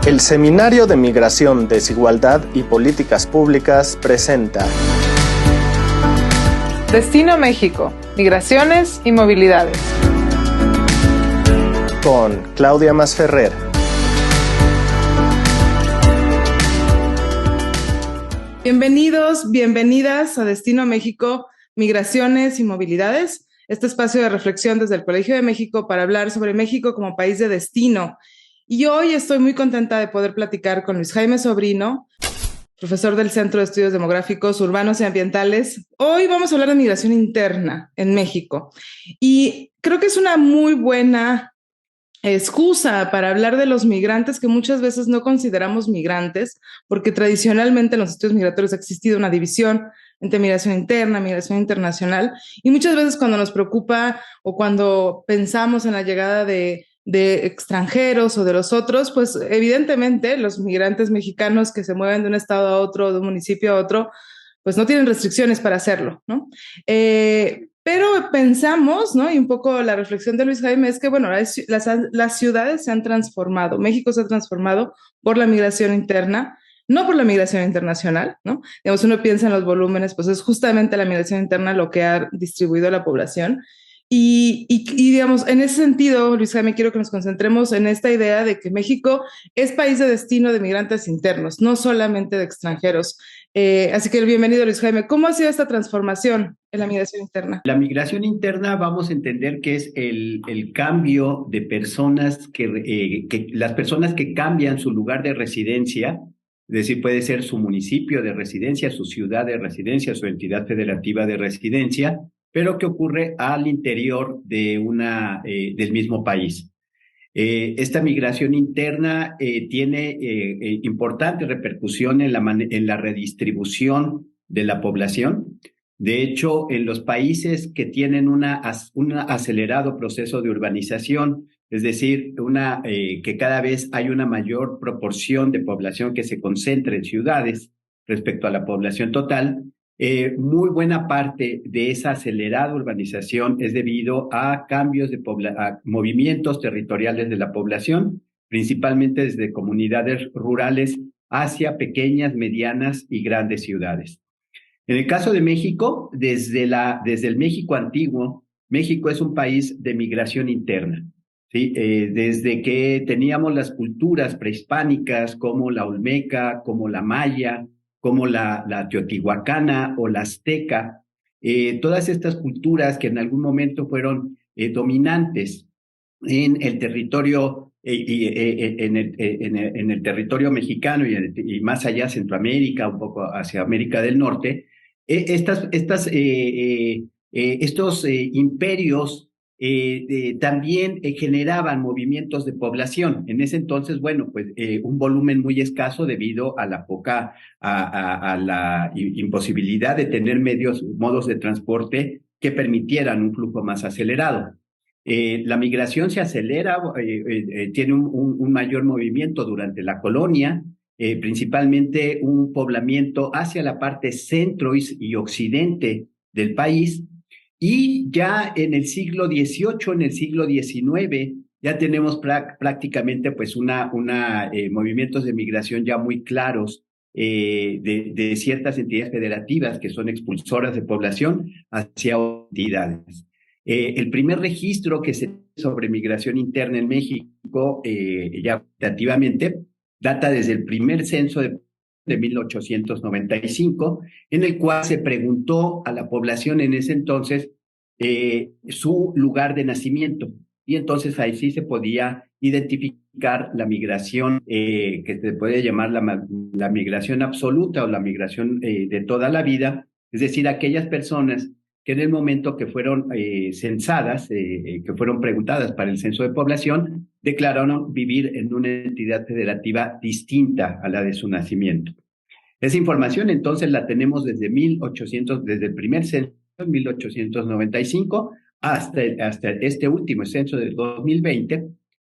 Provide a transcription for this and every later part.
El Seminario de Migración, Desigualdad y Políticas Públicas presenta Destino México, Migraciones y Movilidades. Con Claudia Masferrer. Bienvenidos, bienvenidas a Destino México, Migraciones y Movilidades, este espacio de reflexión desde el Colegio de México para hablar sobre México como país de destino. Y hoy estoy muy contenta de poder platicar con Luis Jaime Sobrino, profesor del Centro de Estudios Demográficos, Urbanos y Ambientales. Hoy vamos a hablar de migración interna en México. Y creo que es una muy buena excusa para hablar de los migrantes que muchas veces no consideramos migrantes, porque tradicionalmente en los estudios migratorios ha existido una división entre migración interna, migración internacional, y muchas veces cuando nos preocupa o cuando pensamos en la llegada de extranjeros o de los otros, pues evidentemente los migrantes mexicanos que se mueven de un estado a otro, de un municipio a otro, pues no tienen restricciones para hacerlo, ¿no? Pero pensamos, ¿no? Y un poco la reflexión de Luis Jaime es que, bueno, las ciudades se han transformado, México se ha transformado por la migración interna, no por la migración internacional, ¿no? Digamos, uno piensa en los volúmenes, pues es justamente la migración interna lo que ha distribuido la población. Y digamos, en ese sentido, Luis Jaime, quiero que nos concentremos en esta idea de que México es país de destino de migrantes internos, no solamente de extranjeros. Así que bienvenido, Luis Jaime. ¿Cómo ha sido esta transformación en la migración interna? La migración interna vamos a entender que es el cambio de personas que las personas que cambian su lugar de residencia, es decir, puede ser su municipio de residencia, su ciudad de residencia, su entidad federativa de residencia, pero que ocurre al interior de del mismo país. Esta migración interna tiene importante repercusión en la redistribución de la población. De hecho, en los países que tienen un acelerado proceso de urbanización, es decir, que cada vez hay una mayor proporción de población que se concentra en ciudades respecto a la población total, muy buena parte de esa acelerada urbanización es debido a cambios a movimientos territoriales de la población, principalmente desde comunidades rurales hacia pequeñas, medianas y grandes ciudades. En el caso de México, desde el México antiguo, México es un país de migración interna, ¿sí? Desde que teníamos las culturas prehispánicas como la olmeca, como la maya, como la teotihuacana o la azteca, todas estas culturas que en algún momento fueron dominantes en el territorio en el territorio mexicano y más allá Centroamérica, un poco hacia América del Norte, estos imperios también generaban movimientos de población. En ese entonces, bueno, pues un volumen muy escaso debido a la a la imposibilidad de tener modos de transporte que permitieran un flujo más acelerado. La migración se acelera, tiene un mayor movimiento durante la colonia, principalmente un poblamiento hacia la parte centro y occidente del país, y ya en el siglo XVIII, en el siglo XIX, ya tenemos prácticamente pues movimientos de migración ya muy claros de ciertas entidades federativas que son expulsoras de población hacia entidades. El primer registro que se tiene sobre migración interna en México, ya cuantitativamente, data desde el primer censo de 1895, en el cual se preguntó a la población en ese entonces su lugar de nacimiento. Y entonces ahí sí se podía identificar la migración que se puede llamar la migración absoluta o la migración de toda la vida, es decir, aquellas personas que en el momento que fueron censadas, que fueron preguntadas para el censo de población, declararon vivir en una entidad federativa distinta a la de su nacimiento. Esa información entonces la tenemos desde desde el primer censo en 1895 hasta este último censo del 2020,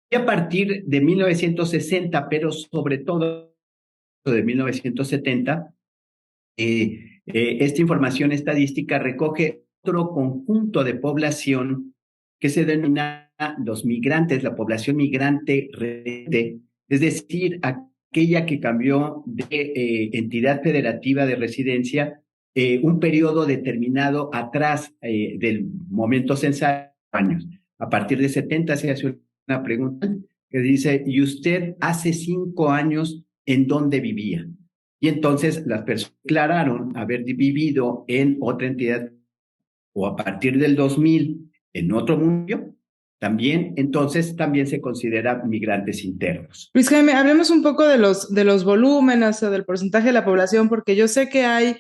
y a partir de 1960, pero sobre todo de 1970, esta información estadística recoge otro conjunto de población que se denomina los migrantes, la población migrante residente, es decir, aquella que cambió de entidad federativa de residencia un periodo determinado atrás del momento censal, años. A partir de 70 se hace una pregunta que dice, ¿y usted hace 5 años en dónde vivía? Y entonces las personas declararon haber vivido en otra entidad o a partir del 2000 en otro municipio, entonces también se considera migrantes internos. Luis Jaime, hablemos un poco de los volúmenes o del porcentaje de la población, porque yo sé que hay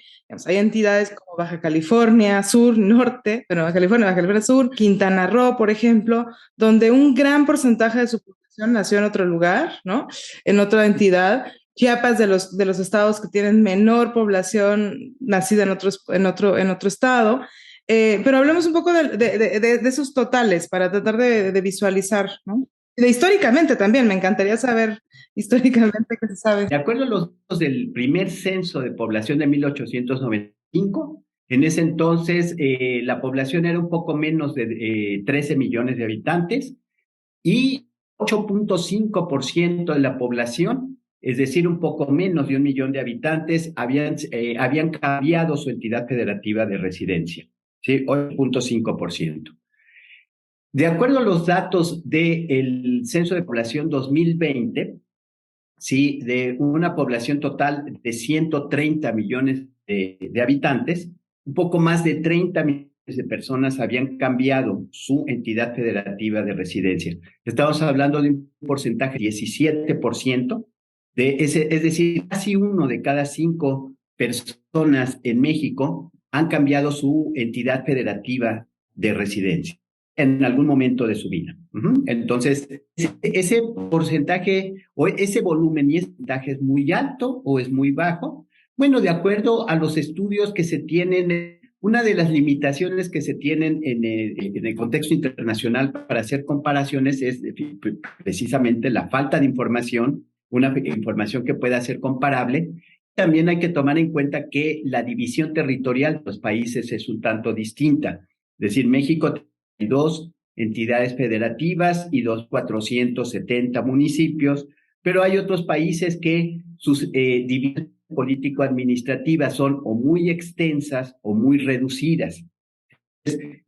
entidades como Baja California Sur, Norte, pero Baja California Sur, Quintana Roo, por ejemplo, donde un gran porcentaje de su población nació en otro lugar, ¿no? En otra entidad. Chiapas, de los estados que tienen menor población nacida en otro estado. Pero hablemos un poco de esos totales para tratar de visualizar, ¿no? Históricamente también, me encantaría saber históricamente qué se sabe. De acuerdo a los datos del primer censo de población de 1895, en ese entonces la población era un poco menos de 13 millones de habitantes y 8.5% de la población, es decir, un poco menos de 1 millón de habitantes, habían cambiado su entidad federativa de residencia, ¿sí? 8.5%. De acuerdo a los datos del Censo de Población 2020, ¿sí? De una población total de 130 millones de habitantes, un poco más de 30 millones de personas habían cambiado su entidad federativa de residencia. Estamos hablando de un porcentaje de 17%, es decir, casi 1 de cada 5 personas en México han cambiado su entidad federativa de residencia en algún momento de su vida. Entonces, ese porcentaje o ese volumen y ese porcentaje es muy alto o es muy bajo. Bueno, de acuerdo a los estudios que se tienen, una de las limitaciones que se tienen en el contexto internacional para hacer comparaciones es precisamente la falta de información, una información que pueda ser comparable. También hay que tomar en cuenta que la división territorial de los países es un tanto distinta. Es decir, México hay 2 entidades federativas y 470 municipios, pero hay otros países que sus divisiones político-administrativas son o muy extensas o muy reducidas.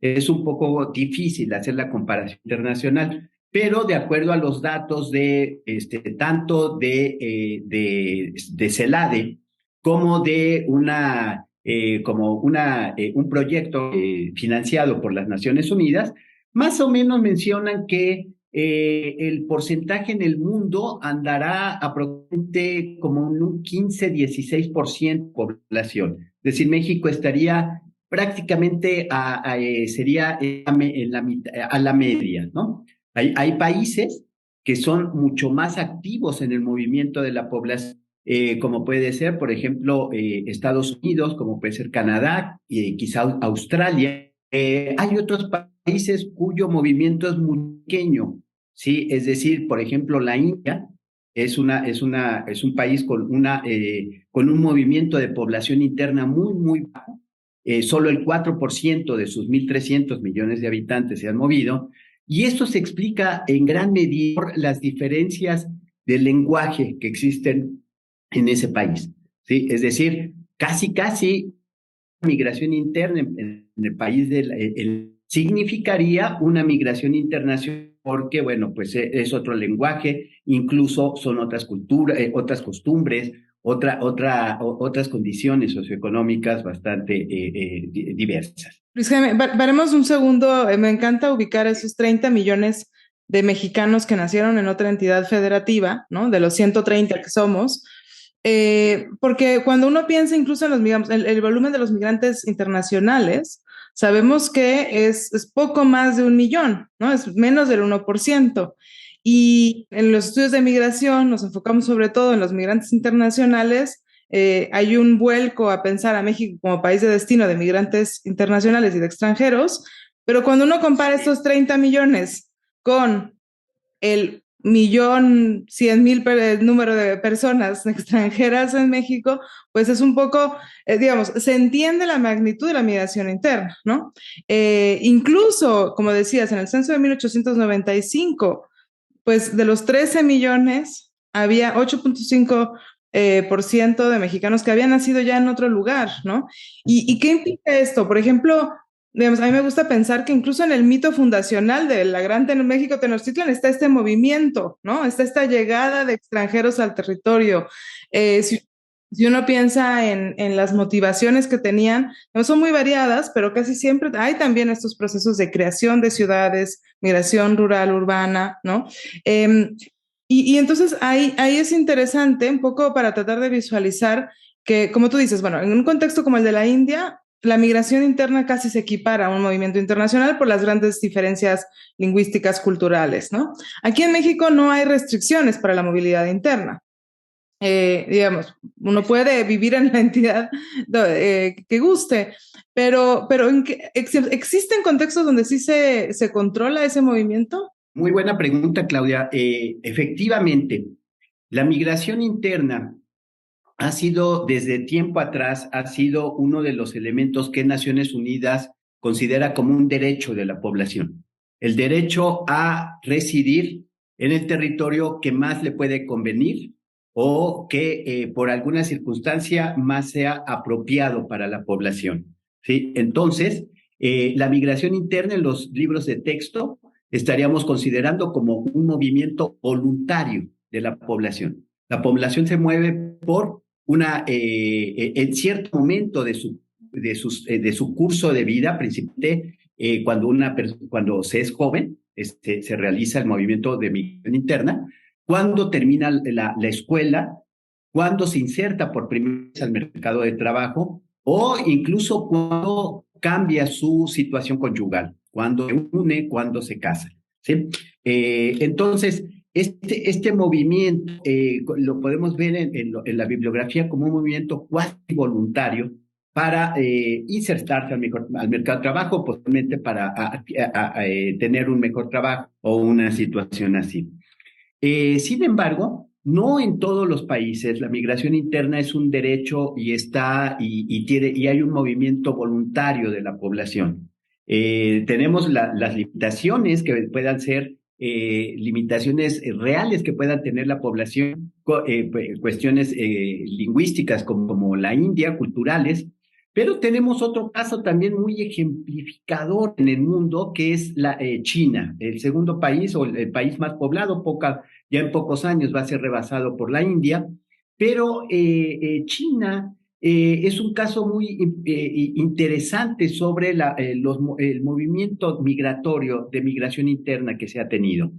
Es un poco difícil hacer la comparación internacional, pero de acuerdo a los datos de tanto de CELADE como de un proyecto financiado por las Naciones Unidas, más o menos mencionan que el porcentaje en el mundo andará aproximadamente como un 15-16% de población. Es decir, México estaría prácticamente sería a la media, ¿no? Hay países que son mucho más activos en el movimiento de la población, como puede ser, por ejemplo, Estados Unidos, como puede ser Canadá, quizá Australia. Hay otros países cuyo movimiento es muy pequeño, ¿sí? Es decir, por ejemplo, la India es un país con un movimiento de población interna muy, muy bajo. Solo el 4% de sus 1.300 millones de habitantes se han movido, y esto se explica en gran medida por las diferencias del lenguaje que existen en ese país, ¿sí? Es decir, casi migración interna en el país significaría una migración internacional porque, bueno, pues es otro lenguaje, incluso son otras culturas, otras costumbres, otras condiciones socioeconómicas bastante diversas. Luis Jaime, paremos un segundo. Me encanta ubicar esos 30 millones de mexicanos que nacieron en otra entidad federativa, ¿no? De los 130 que somos. Porque cuando uno piensa incluso en el volumen de los migrantes internacionales, sabemos que es poco más de 1 millón, ¿no? Es menos del 1%. Y en los estudios de migración nos enfocamos sobre todo en los migrantes internacionales. Hay un vuelco a pensar a México como país de destino de migrantes internacionales y de extranjeros, pero cuando uno compara estos 30 millones con el 1.100.000 número de personas extranjeras en México, pues es un poco, digamos, se entiende la magnitud de la migración interna, ¿no? Incluso, como decías, en el censo de 1895, pues de los 13 millones había 8.5% por ciento de mexicanos que habían nacido ya en otro lugar, ¿no? ¿Y qué implica esto? Por ejemplo, digamos, a mí me gusta pensar que incluso en el mito fundacional de la Gran México Tenochtitlan está este movimiento, ¿no? Está esta llegada de extranjeros al territorio. Si uno piensa en las motivaciones que tenían, no son muy variadas, pero casi siempre hay también estos procesos de creación de ciudades, migración rural, urbana, ¿no? Y entonces ahí es interesante un poco para tratar de visualizar que, como tú dices, bueno, en un contexto como el de la India, la migración interna casi se equipara a un movimiento internacional por las grandes diferencias lingüísticas culturales, ¿no? Aquí en México no hay restricciones para la movilidad interna. Digamos, uno puede vivir en la entidad que guste, pero ¿existen contextos donde sí se controla ese movimiento? Muy buena pregunta, Claudia. Efectivamente, la migración interna ha sido, desde tiempo atrás, ha sido uno de los elementos que Naciones Unidas considera como un derecho de la población. El derecho a residir en el territorio que más le puede convenir o que por alguna circunstancia más sea apropiado para la población. ¿Sí? Entonces, la migración interna en los libros de texto estaríamos considerando como un movimiento voluntario de la población. La población se mueve por en cierto momento de su curso de vida, principalmente cuando se es joven, se realiza el movimiento de migración interna, cuando termina la escuela, cuando se inserta por primera vez al mercado de trabajo o incluso cuando cambia su situación conyugal, cuando se une, cuando se casa. ¿Sí? Entonces, este movimiento lo podemos ver en la bibliografía como un movimiento cuasi voluntario para insertarse al mercado de trabajo, posiblemente para tener un mejor trabajo o una situación así. Sin embargo, no en todos los países la migración interna es un derecho y hay un movimiento voluntario de la población. Tenemos las limitaciones que puedan ser limitaciones reales que puedan tener la población, cuestiones lingüísticas como la India, culturales, pero tenemos otro caso también muy ejemplificador en el mundo, que es China, el segundo país o el país más poblado, ya en pocos años va a ser rebasado por la India, pero China es un caso muy interesante sobre el movimiento migratorio de migración interna que se ha tenido.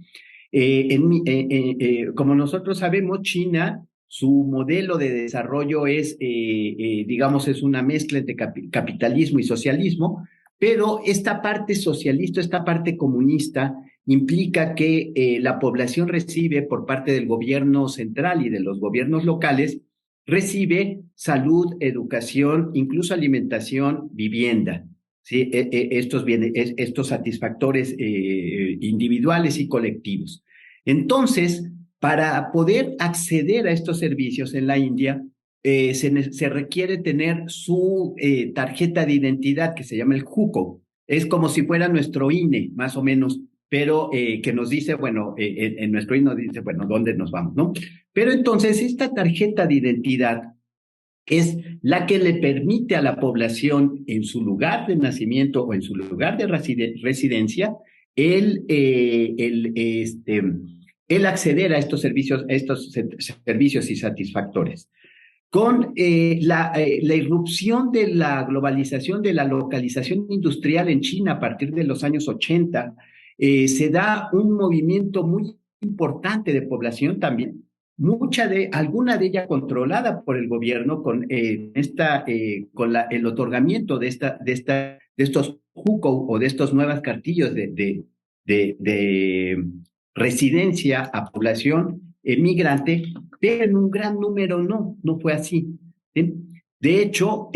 Como nosotros sabemos, China, su modelo de desarrollo digamos, es una mezcla entre capitalismo y socialismo, pero esta parte socialista, esta parte comunista, implica que la población recibe por parte del gobierno central y de los gobiernos locales, recibe salud, educación, incluso alimentación, vivienda. ¿Sí? Estos satisfactores individuales y colectivos. Entonces, para poder acceder a estos servicios en la India, se requiere tener su tarjeta de identidad que se llama el JUCO. Es como si fuera nuestro INE, más o menos, pero que nos dice, bueno, en nuestro INE nos dice, bueno, ¿dónde nos vamos, no? Pero entonces, esta tarjeta de identidad es la que le permite a la población en su lugar de nacimiento o en su lugar de residencia el acceder a estos servicios y satisfactores. Con la irrupción de la globalización, de la localización industrial en China a partir de los años 80, se da un movimiento muy importante de población también, alguna de ella controlada por el gobierno con el otorgamiento de estos JUCO o de estos nuevas cartillos de residencia a población migrante, pero en un gran número no fue así. ¿Sí? De hecho,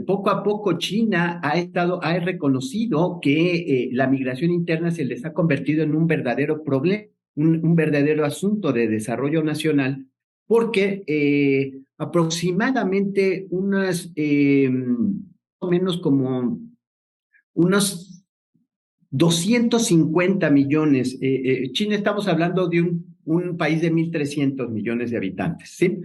poco a poco China ha reconocido que la migración interna se les ha convertido en un verdadero problema, un verdadero asunto de desarrollo nacional, porque aproximadamente más o menos como unos 250 millones. China estamos hablando de un país de 1.300 millones de habitantes, ¿sí?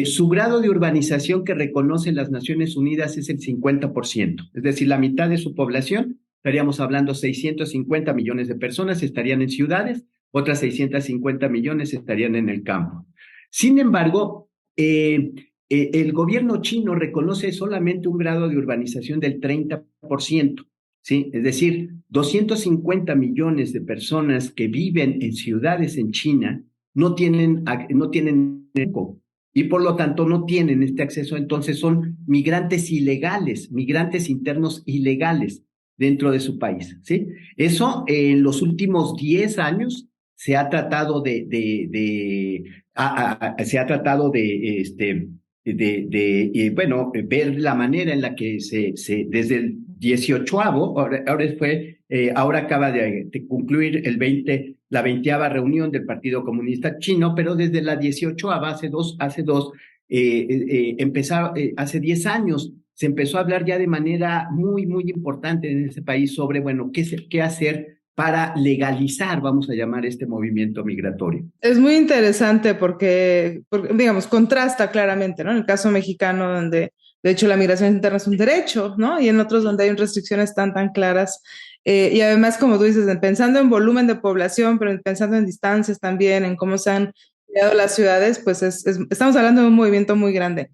Su grado de urbanización que reconocen las Naciones Unidas es el 50%, es decir, la mitad de su población, estaríamos hablando 650 millones de personas estarían en ciudades, otras 650 millones estarían en el campo. Sin embargo, el gobierno chino reconoce solamente un grado de urbanización del 30%, ¿sí? Es decir, 250 millones de personas que viven en ciudades en China no tienen y por lo tanto no tienen este acceso, entonces son migrantes ilegales, migrantes internos ilegales dentro de su país, ¿sí? Eso en los últimos 10 años se ha tratado se ha tratado bueno, ver la manera en la que desde el 18avo, ahora acaba de concluir la 20ª reunión del Partido Comunista Chino, pero desde la 18ava, hace 10 años, se empezó a hablar ya de manera muy, muy importante en ese país sobre, bueno, qué hacer para legalizar, vamos a llamar, este movimiento migratorio. Es muy interesante porque, digamos, contrasta claramente, ¿no? En el caso mexicano, donde de hecho la migración interna es un derecho, ¿no? Y en otros donde hay restricciones tan claras. Y además, como tú dices, pensando en volumen de población, pero pensando en distancias también, en cómo se han creado las ciudades, pues estamos hablando de un movimiento muy grande.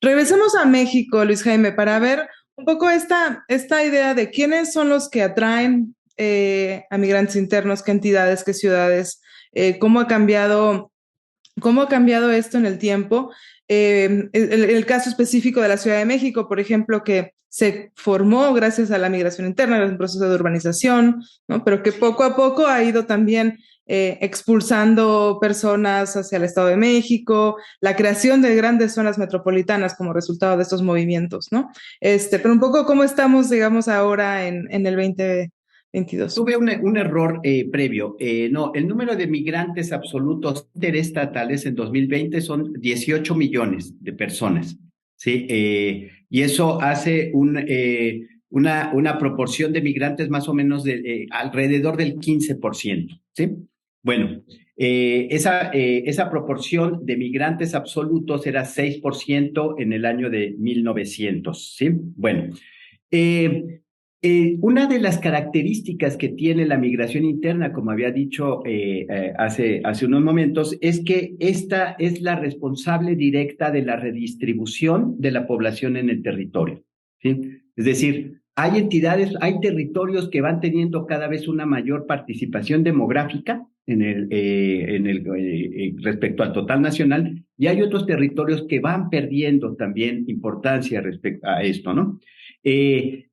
Regresemos a México, Luis Jaime, para ver un poco esta idea de quiénes son los que atraen a migrantes internos, qué entidades, qué ciudades, cómo ha cambiado esto en el tiempo. El caso específico de la Ciudad de México, por ejemplo, que se formó gracias a la migración interna, era un proceso de urbanización, ¿no? Pero que poco a poco ha ido también expulsando personas hacia el Estado de México, la creación de grandes zonas metropolitanas como resultado de estos movimientos, ¿no? Pero un poco cómo estamos, digamos, ahora en el 2022. Tuve un error previo. No, el número de migrantes absolutos interestatales en 2020 son 18 millones de personas, ¿sí? Y eso hace una proporción de migrantes más o menos de alrededor del 15%, ¿sí? Bueno, esa proporción de migrantes absolutos era 6% en el año de 1900, ¿sí? Bueno, una de las características que tiene la migración interna, como había dicho hace unos momentos, es que esta es la responsable directa de la redistribución de la población en el territorio, ¿sí? Es decir, hay territorios que van teniendo cada vez una mayor participación demográfica respecto al total nacional, y hay otros territorios que van perdiendo también importancia respecto a esto, ¿no? El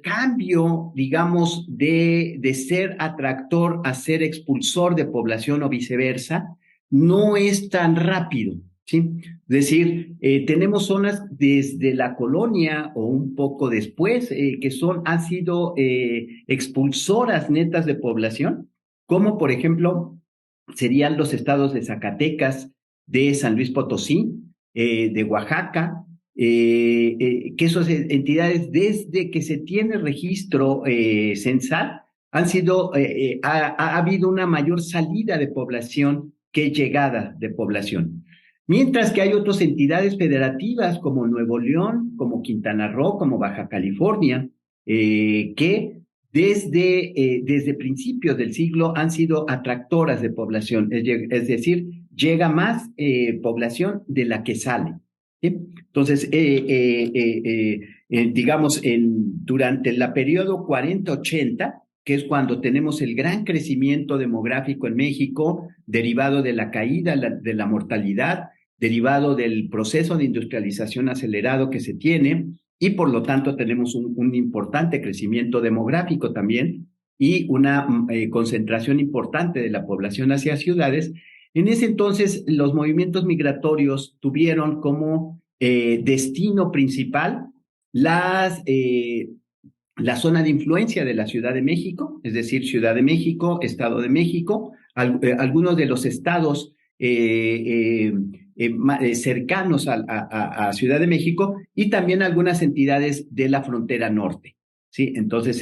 cambio, digamos, de ser atractor a ser expulsor de población o viceversa, no es tan rápido, ¿sí? Es decir, tenemos zonas desde la colonia o un poco después que han sido expulsoras netas de población, como por ejemplo serían los estados de Zacatecas, de San Luis Potosí, de Oaxaca, que esas entidades, desde que se tiene registro censal, ha habido una mayor salida de población que llegada de población. Mientras que hay otras entidades federativas como Nuevo León, como Quintana Roo, como Baja California, que desde principios del siglo han sido atractoras de población, es decir, llega más población de la que sale, ¿sí? Entonces, digamos, durante el periodo 40-80, que es cuando tenemos el gran crecimiento demográfico en México, derivado de la caída de la mortalidad, derivado del proceso de industrialización acelerado que se tiene, y por lo tanto tenemos un importante crecimiento demográfico también y una concentración importante de la población hacia ciudades. En ese entonces, los movimientos migratorios tuvieron como destino principal la zona de influencia de la Ciudad de México, es decir, Ciudad de México, Estado de México, algunos de los estados cercanos a Ciudad de México, y también algunas entidades de la frontera norte, Sí, entonces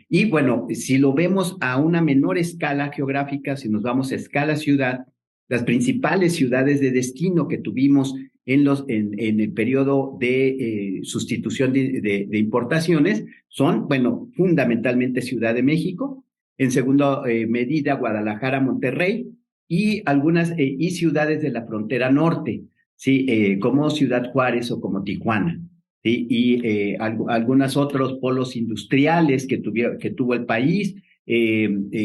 y bueno, si lo vemos a una menor escala geográfica, si nos vamos a escala ciudad, las principales ciudades de destino que tuvimos en el periodo de sustitución de importaciones son, bueno, fundamentalmente Ciudad de México, en segunda medida Guadalajara, Monterrey y algunas y ciudades de la frontera norte, sí, como Ciudad Juárez o como Tijuana. ¿Sí? Y algunos otros polos industriales que tuvo el país,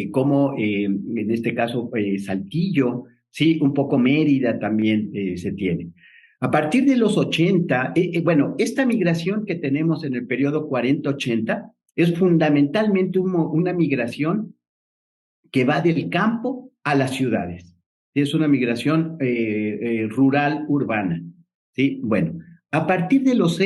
como en este caso Saltillo, sí, un poco Mérida también se tiene. A partir de los 80, bueno, esta migración que tenemos en el periodo 40-80 es fundamentalmente una migración que va del campo a las ciudades. Es una migración rural urbana. ¿Sí? Bueno, a partir de los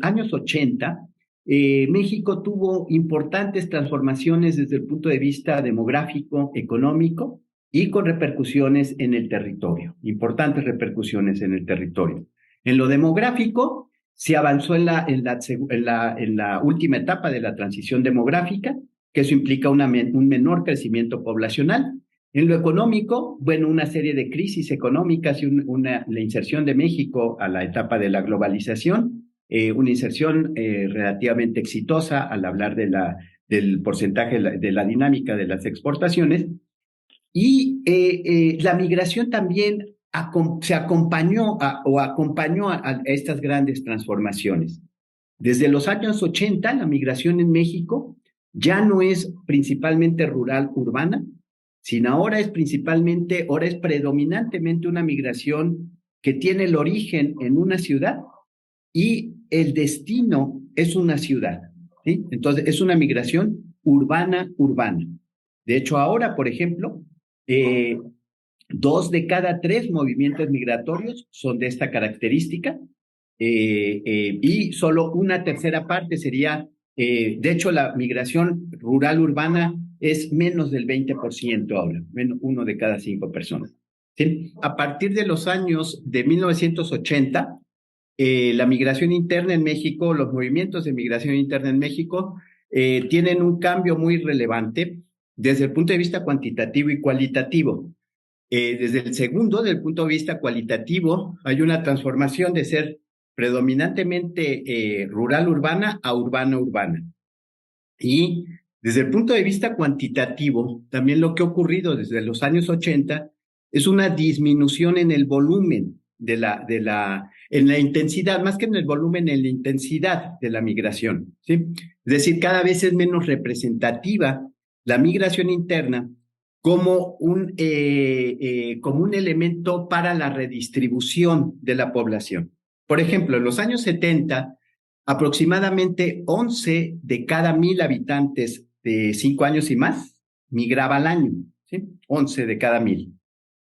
años 80, México tuvo importantes transformaciones desde el punto de vista demográfico, económico y con repercusiones en el territorio, importantes repercusiones en el territorio. En lo demográfico, se avanzó en la última etapa de la transición demográfica, que eso implica un menor crecimiento poblacional. En lo económico, bueno, una serie de crisis económicas y la inserción de México a la etapa de la globalización, una inserción relativamente exitosa al hablar del porcentaje de la dinámica de las exportaciones. Y la migración también se acompañó a estas grandes transformaciones. Desde los años 80, la migración en México ya no es principalmente rural urbana, sino ahora es predominantemente una migración que tiene el origen en una ciudad y el destino es una ciudad, ¿sí? Entonces es una migración urbana. De hecho, ahora, por ejemplo, 2 de cada 3 movimientos migratorios son de esta característica, y solo una tercera parte sería, de hecho, la migración rural-urbana es menos del 20% ahora, menos 1 de cada 5 personas. ¿Sí? A partir de los años de 1980, la migración interna en México, los movimientos de migración interna en México tienen un cambio muy relevante desde el punto de vista cuantitativo y cualitativo. Desde el punto de vista cualitativo, hay una transformación de ser predominantemente rural-urbana a urbana-urbana. Y desde el punto de vista cuantitativo, también lo que ha ocurrido desde los años 80 es una disminución en el volumen en la intensidad, más que en el volumen, en la intensidad de la migración, ¿sí? Es decir, cada vez es menos representativa la migración interna como un elemento para la redistribución de la población. Por ejemplo, en los años 70, aproximadamente 11 de cada 1,000 habitantes de 5 años y más migraba al año, ¿sí? 11 de cada 1,000.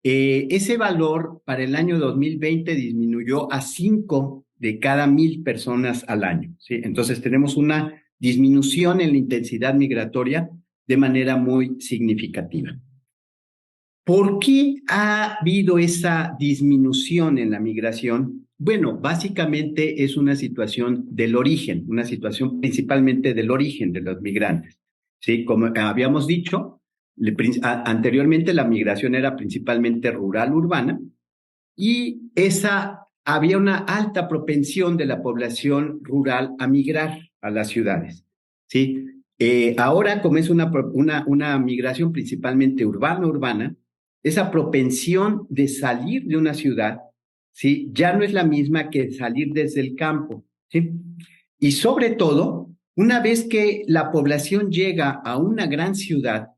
Ese valor para el año 2020 disminuyó a 5 de cada 1,000 personas al año, ¿sí? Entonces tenemos una disminución en la intensidad migratoria de manera muy significativa. ¿Por qué ha habido esa disminución en la migración? Bueno, básicamente es una situación del origen, una situación principalmente del origen de los migrantes, ¿sí? Como habíamos dicho, anteriormente la migración era principalmente rural-urbana y había una alta propensión de la población rural a migrar a las ciudades, ¿sí? Ahora, como es una migración principalmente urbana, esa propensión de salir de una ciudad, ¿sí? Ya no es la misma que salir desde el campo, ¿sí? Y sobre todo, una vez que la población llega a una gran ciudad,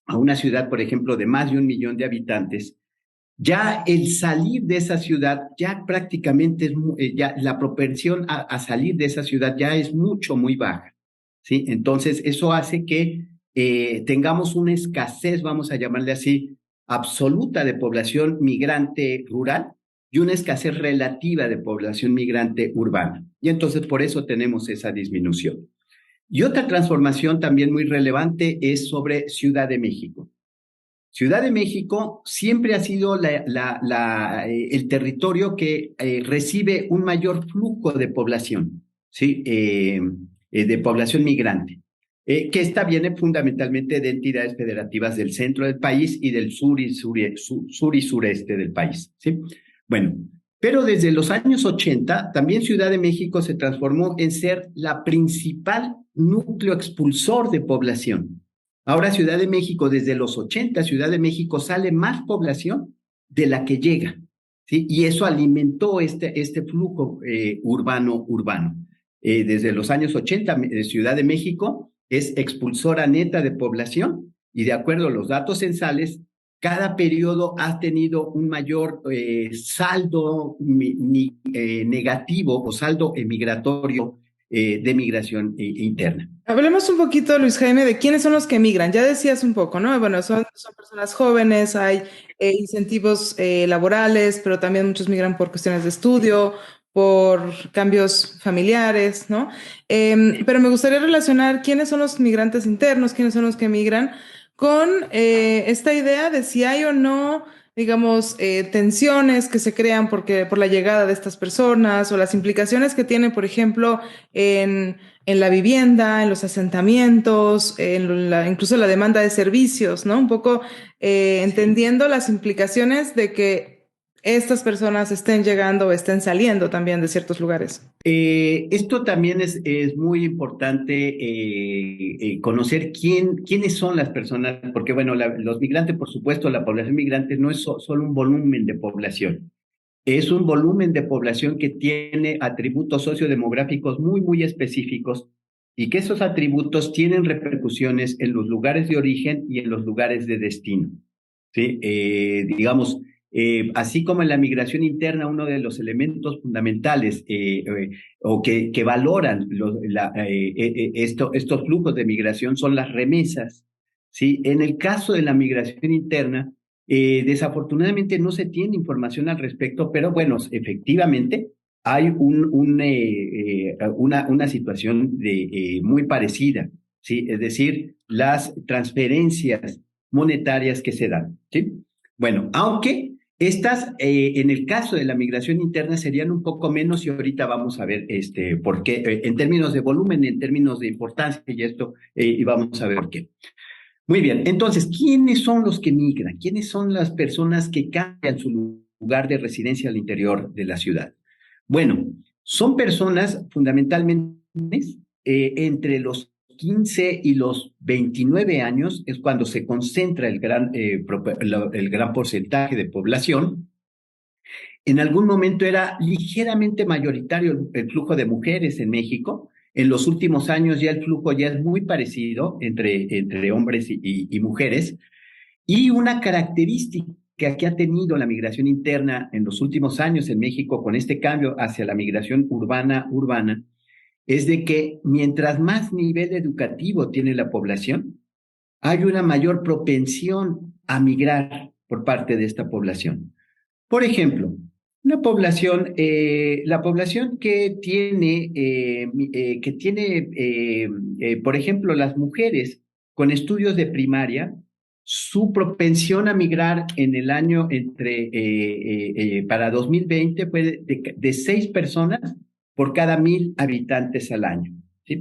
a una ciudad, por ejemplo, de más de 1 millón de habitantes, ya el salir de esa ciudad, ya prácticamente ya la propensión a salir de esa ciudad ya es muy baja, ¿sí? Entonces, eso hace que tengamos una escasez, vamos a llamarle así, absoluta de población migrante rural y una escasez relativa de población migrante urbana. Y entonces por eso tenemos esa disminución. Y otra transformación también muy relevante es sobre Ciudad de México. Ciudad de México siempre ha sido el territorio que recibe un mayor flujo de población, ¿sí? de población migrante, que esta viene fundamentalmente de entidades federativas del centro del país y del sur y sureste del país, ¿sí? Bueno, pero desde los años 80, también Ciudad de México se transformó en ser la principal núcleo expulsor de población. Ahora Ciudad de México, desde los 80, Ciudad de México sale más población de la que llega, ¿sí? Y eso alimentó este flujo urbano. Desde los años 80, Ciudad de México es expulsora neta de población y de acuerdo a los datos censales, cada periodo ha tenido un mayor saldo negativo o saldo migratorio de migración interna. Hablemos un poquito, Luis Jaime, de quiénes son los que migran. Ya decías un poco, ¿no? Bueno, son personas jóvenes, hay incentivos laborales, pero también muchos migran por cuestiones de estudio, por cambios familiares, ¿no? Pero me gustaría relacionar quiénes son los migrantes internos, quiénes son los que migran, con esta idea de si hay o no, digamos, tensiones que se crean por la llegada de estas personas o las implicaciones que tiene, por ejemplo, en la vivienda, en los asentamientos, incluso la demanda de servicios, ¿no? Un poco entendiendo las implicaciones de que estas personas estén llegando o estén saliendo también de ciertos lugares. Esto también es muy importante conocer quiénes son las personas, porque bueno, los migrantes, por supuesto, la población migrante no es solo un volumen de población, es un volumen de población que tiene atributos sociodemográficos muy específicos y que esos atributos tienen repercusiones en los lugares de origen y en los lugares de destino, ¿sí? Digamos, así como en la migración interna, uno de los elementos fundamentales o que valoran estos flujos de migración son las remesas, ¿sí? En el caso de la migración interna, desafortunadamente no se tiene información al respecto, pero bueno, efectivamente hay una situación muy parecida, ¿sí? Es decir, las transferencias monetarias que se dan, ¿sí? Bueno, aunque estas, en el caso de la migración interna, serían un poco menos y ahorita vamos a ver por qué, en términos de volumen, en términos de importancia y vamos a ver por qué. Muy bien, entonces, ¿quiénes son los que migran? ¿Quiénes son las personas que cambian su lugar de residencia al interior de la ciudad? Bueno, son personas fundamentalmente entre los 15 y los 29 años, es cuando se concentra el gran porcentaje de población. En algún momento era ligeramente mayoritario el flujo de mujeres en México. En los últimos años ya el flujo ya es muy parecido entre hombres y mujeres. Y una característica que ha tenido la migración interna en los últimos años en México con este cambio hacia la migración urbana es de que mientras más nivel educativo tiene la población, hay una mayor propensión a migrar por parte de esta población. Por ejemplo, la población que tiene, por ejemplo, las mujeres con estudios de primaria, su propensión a migrar en el año para 2020 fue de 6 personas por cada 1,000 habitantes al año, ¿sí?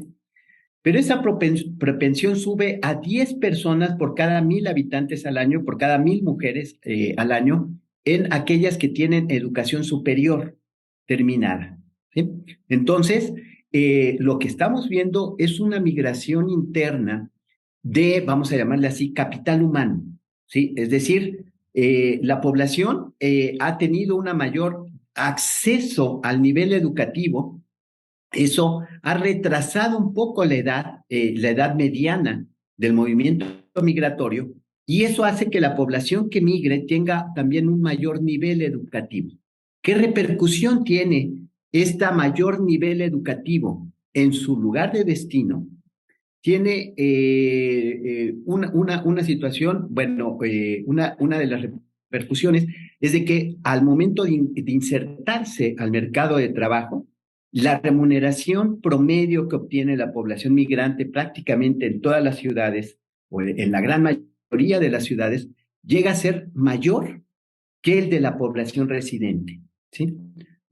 Pero esa propensión sube a 10 personas por cada 1,000 habitantes al año, por cada 1,000 mujeres al año, en aquellas que tienen educación superior terminada, ¿sí? Entonces, lo que estamos viendo es una migración interna vamos a llamarle así, capital humano, ¿sí? Es decir, la población ha tenido una mayor acceso al nivel educativo. Eso ha retrasado un poco la edad mediana del movimiento migratorio, y eso hace que la población que migre tenga también un mayor nivel educativo. ¿Qué repercusión tiene este mayor nivel educativo en su lugar de destino? Tiene una situación, bueno, una de las repercusiones es de que al momento de insertarse al mercado de trabajo, la remuneración promedio que obtiene la población migrante prácticamente en todas las ciudades, o en la gran mayoría de las ciudades, llega a ser mayor que el de la población residente, ¿sí?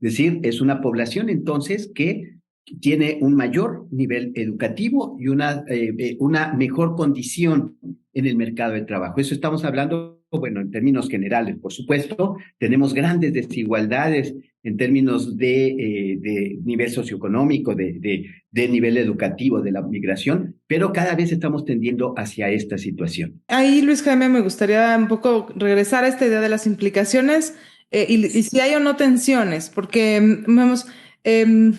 Es decir, es una población entonces que tiene un mayor nivel educativo y una mejor condición en el mercado de trabajo. Eso estamos hablando, bueno, en términos generales, por supuesto, tenemos grandes desigualdades en términos de nivel socioeconómico, de nivel educativo, de la migración, pero cada vez estamos tendiendo hacia esta situación. Ahí, Luis Jaime, me gustaría un poco regresar a esta idea de las implicaciones y si hay o no tensiones, porque vamos, em,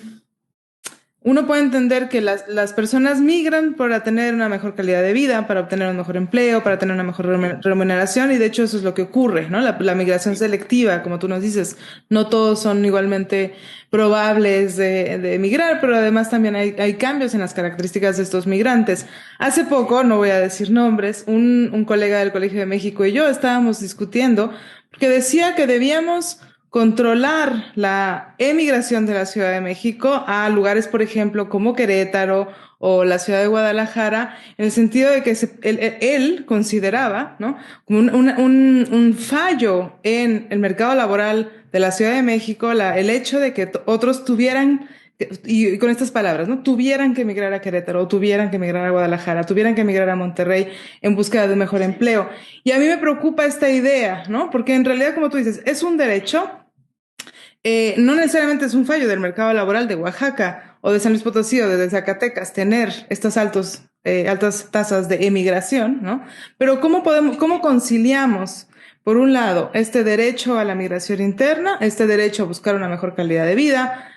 uno puede entender que las personas migran para tener una mejor calidad de vida, para obtener un mejor empleo, para tener una mejor remuneración, y de hecho eso es lo que ocurre, ¿no? La migración selectiva, como tú nos dices, no todos son igualmente probables de emigrar, pero además también hay cambios en las características de estos migrantes. Hace poco, no voy a decir nombres, un colega del Colegio de México y yo estábamos discutiendo, porque decía que debíamos controlar la emigración de la Ciudad de México a lugares, por ejemplo, como Querétaro o la ciudad de Guadalajara, en el sentido de que él consideraba, ¿no?, como un fallo en el mercado laboral de la Ciudad de México, el hecho de que otros tuvieran, y con estas palabras, ¿no?, tuvieran que emigrar a Querétaro, o tuvieran que emigrar a Guadalajara, tuvieran que emigrar a Monterrey en búsqueda de un mejor empleo. Y a mí me preocupa esta idea, ¿no? Porque en realidad, como tú dices, es un derecho. No necesariamente es un fallo del mercado laboral de Oaxaca o de San Luis Potosí o de Zacatecas tener estas altas tasas de emigración, ¿no? Pero cómo conciliamos, por un lado, este derecho a la migración interna, este derecho a buscar una mejor calidad de vida,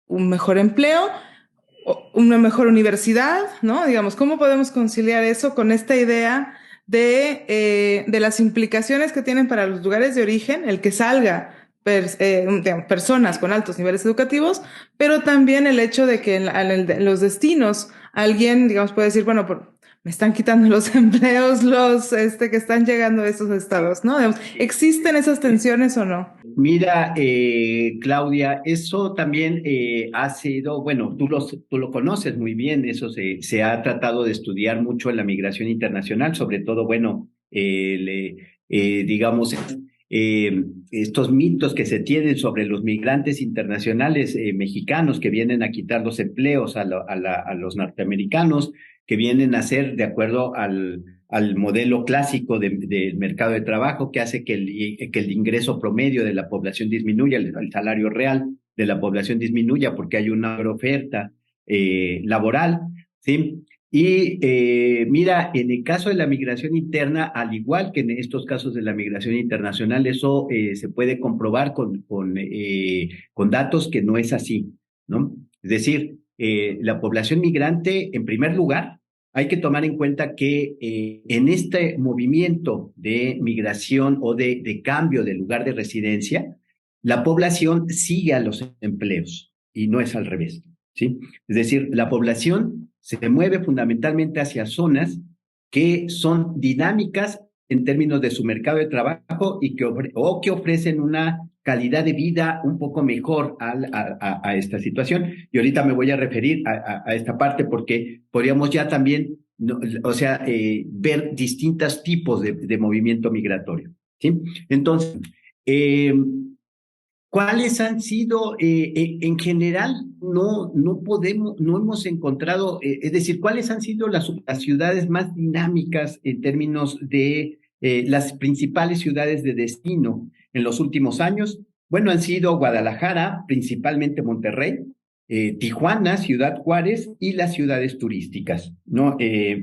un mejor empleo, una mejor universidad, ¿no? Digamos, ¿cómo podemos conciliar eso con esta idea de las implicaciones que tienen para los lugares de origen, el que salga digamos, personas con altos niveles educativos, pero también el hecho de que en los destinos alguien, digamos, puede decir, bueno, me están quitando los empleos que están llegando a esos estados, ¿no? Digamos, ¿existen esas tensiones o no? Mira, Claudia, eso también ha sido, bueno, tú lo conoces muy bien, eso se ha tratado de estudiar mucho en la migración internacional, sobre todo, bueno, digamos, estos mitos que se tienen sobre los migrantes internacionales mexicanos que vienen a quitar los empleos a los norteamericanos, que vienen a ser de acuerdo al modelo clásico del mercado de trabajo que hace que el ingreso promedio de la población disminuya, el salario real de la población disminuya porque hay una oferta laboral, ¿sí? Y mira, en el caso de la migración interna, al igual que en estos casos de la migración internacional, eso se puede comprobar con datos que no es así, ¿no? Es decir, la población migrante, en primer lugar, hay que tomar en cuenta que en este movimiento de migración o de cambio de lugar de residencia, la población sigue a los empleos y no es al revés, ¿sí? Es decir, la población se mueve fundamentalmente hacia zonas que son dinámicas en términos de su mercado de trabajo y que ofrecen una calidad de vida un poco mejor a esta situación. Y ahorita me voy a referir a esta parte porque podríamos ya también, ver distintos tipos de movimiento migratorio, ¿sí? Entonces, ¿cuáles han sido, en general, no hemos encontrado, es decir, cuáles han sido las ciudades más dinámicas en términos de las principales ciudades de destino en los últimos años? Bueno, han sido Guadalajara, principalmente Monterrey, Tijuana, Ciudad Juárez y las ciudades turísticas, ¿no?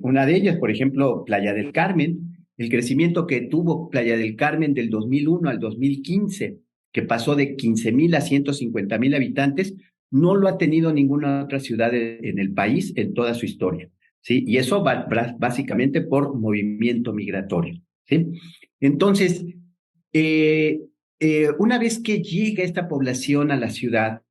Una de ellas, por ejemplo, Playa del Carmen, el crecimiento que tuvo Playa del Carmen del 2001 al 2015, que pasó de 15,000 a 150,000 habitantes, no lo ha tenido ninguna otra ciudad en el país en toda su historia, ¿sí? Y eso va básicamente por movimiento migratorio, ¿sí? Entonces, una vez que llega esta población a la ciudad,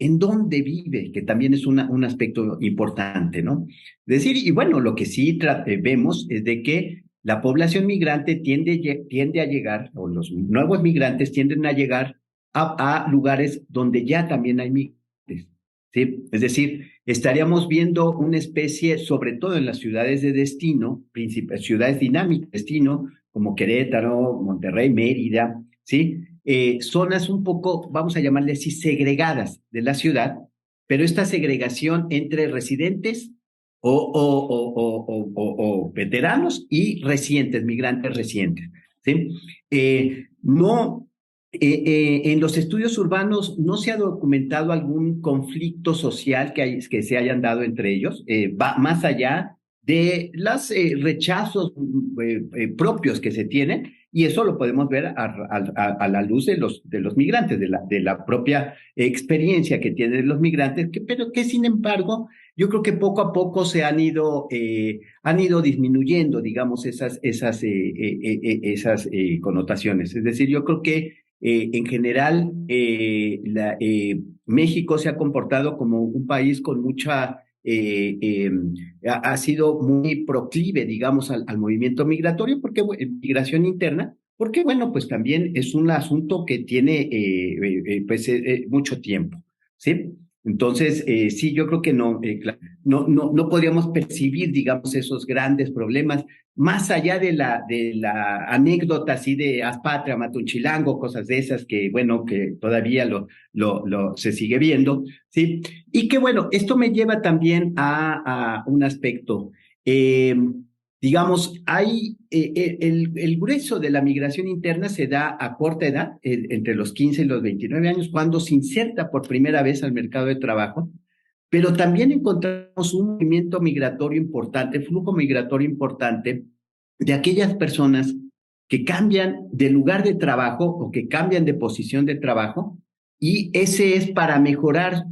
¿en dónde vive? Que también es un aspecto importante, ¿no? Es decir, y bueno, lo que sí vemos es de que la población migrante tiende a llegar, o los nuevos migrantes tienden a llegar a lugares donde ya también hay migrantes, ¿sí? Es decir, estaríamos viendo una especie, sobre todo en las ciudades de destino, ciudades dinámicas de destino, como Querétaro, Monterrey, Mérida, ¿sí? Zonas un poco, vamos a llamarle así, segregadas de la ciudad, pero esta segregación entre residentes o veteranos y recientes, migrantes recientes, ¿sí? No, en los estudios urbanos no se ha documentado algún conflicto social que se hayan dado entre ellos, va más allá de los rechazos propios que se tienen, y eso lo podemos ver a la luz de los migrantes, de la propia experiencia que tienen los migrantes, pero que sin embargo yo creo que poco a poco se han ido disminuyendo, digamos, esas connotaciones. Es decir, yo creo que en general México se ha comportado como un país con mucha ha sido muy proclive, digamos, al movimiento migratorio, porque migración interna, porque bueno, pues también es un asunto que tiene mucho tiempo, ¿sí? Entonces, sí, yo creo que no podríamos percibir, digamos, esos grandes problemas, más allá de la anécdota así de haz patria, mata un chilango, cosas de esas que, bueno, que todavía se sigue viendo, ¿sí? Y que bueno, esto me lleva también a un aspecto. Digamos, hay el grueso de la migración interna se da a corta edad, entre los 15 y los 29 años, cuando se inserta por primera vez al mercado de trabajo, pero también encontramos un movimiento migratorio importante, flujo migratorio importante de aquellas personas que cambian de lugar de trabajo o que cambian de posición de trabajo, y ese es para mejorar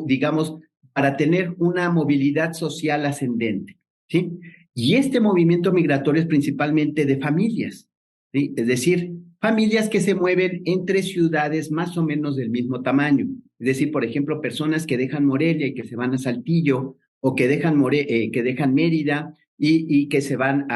digamos, para tener una movilidad social ascendente, ¿sí? Y este movimiento migratorio es principalmente de familias, ¿sí? Es decir, familias que se mueven entre ciudades más o menos del mismo tamaño. Es decir, por ejemplo, personas que dejan Morelia y que se van a Saltillo, o que dejan Mérida y que se van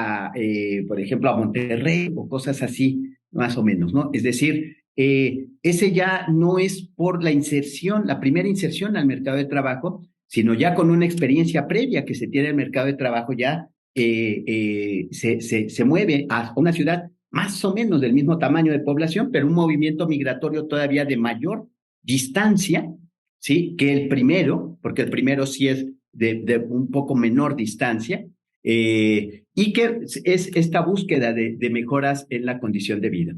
por ejemplo, a Monterrey o cosas así, más o menos, ¿no? Es decir, ese ya no es por la primera inserción al mercado de trabajo, sino ya con una experiencia previa que se tiene en el mercado de trabajo, ya se mueve a una ciudad más o menos del mismo tamaño de población, pero un movimiento migratorio todavía de mayor distancia, ¿sí? Que el primero, porque el primero sí es de un poco menor distancia, y que es esta búsqueda de mejoras en la condición de vida.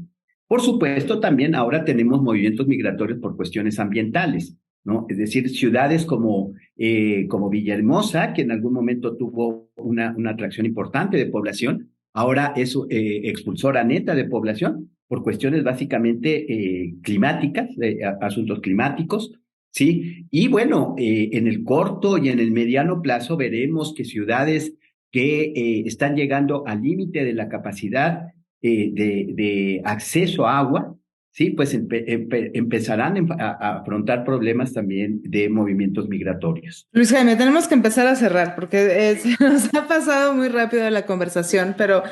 Por supuesto, también ahora tenemos movimientos migratorios por cuestiones ambientales, ¿no? Es decir, ciudades como Villahermosa, que en algún momento tuvo una atracción importante de población, ahora es expulsora neta de población por cuestiones básicamente climáticas, asuntos climáticos, ¿sí? Y bueno, en el corto y en el mediano plazo veremos que ciudades que están llegando al límite de la capacidad de acceso a agua, sí, pues empezarán a afrontar problemas también de movimientos migratorios. Luis Jaime, tenemos que empezar a cerrar porque se nos ha pasado muy rápido la conversación, pero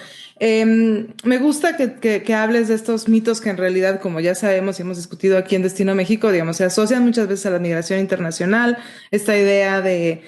me gusta que hables de estos mitos que en realidad, como ya sabemos y hemos discutido aquí en Destino México, digamos, se asocian muchas veces a la migración internacional, esta idea de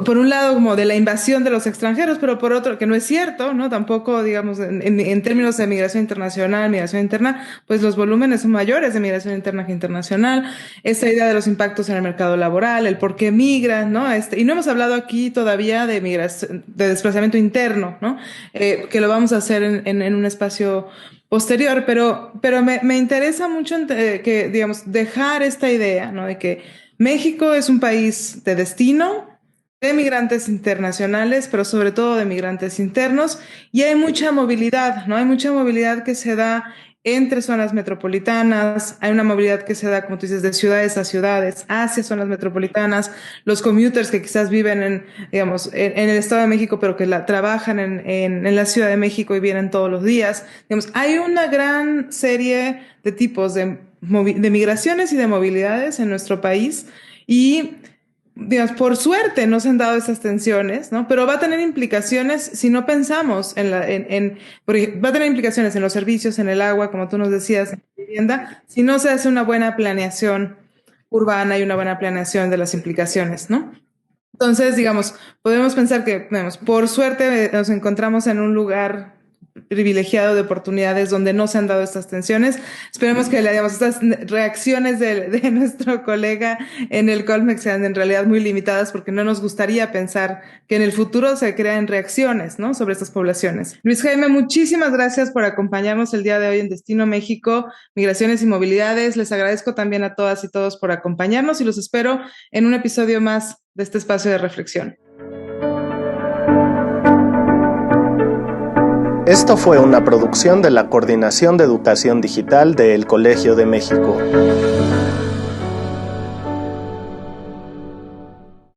por un lado como de la invasión de los extranjeros, pero por otro, que no es cierto, ¿no? Tampoco, digamos, en términos de migración internacional, migración interna, pues los volúmenes son mayores de migración interna que internacional. Esta idea de los impactos en el mercado laboral, el por qué migran, ¿no? Y no hemos hablado aquí todavía de migración, de desplazamiento interno, ¿no? Que lo vamos a hacer en un espacio posterior, pero me interesa mucho que, digamos, dejar esta idea, ¿no? De que México es un país de destino, de migrantes internacionales, pero sobre todo de migrantes internos, y hay mucha movilidad, ¿no? Hay mucha movilidad que se da entre zonas metropolitanas, hay una movilidad que se da, como tú dices, de ciudades a ciudades, hacia zonas metropolitanas, los commuters que quizás viven digamos, en el Estado de México, pero que trabajan en la Ciudad de México y vienen todos los días. Digamos, hay una gran serie de tipos de migraciones y de movilidades en nuestro país, y digamos, por suerte no se han dado esas tensiones, ¿no? Pero va a tener implicaciones si no pensamos va a tener implicaciones en los servicios, en el agua, como tú nos decías, en la vivienda, si no se hace una buena planeación urbana y una buena planeación de las implicaciones, ¿no? Entonces, digamos, podemos pensar que, digamos, por suerte nos encontramos en un lugar privilegiado de oportunidades donde no se han dado estas tensiones. Esperemos que digamos, estas reacciones de nuestro colega en el Colmex sean en realidad muy limitadas, porque no nos gustaría pensar que en el futuro se crean reacciones, ¿no?, sobre estas poblaciones. Luis Jaime, muchísimas gracias por acompañarnos el día de hoy en Destino México, Migraciones y Movilidades. Les agradezco también a todas y todos por acompañarnos y los espero en un episodio más de este espacio de reflexión. Esto fue una producción de la Coordinación de Educación Digital del Colegio de México.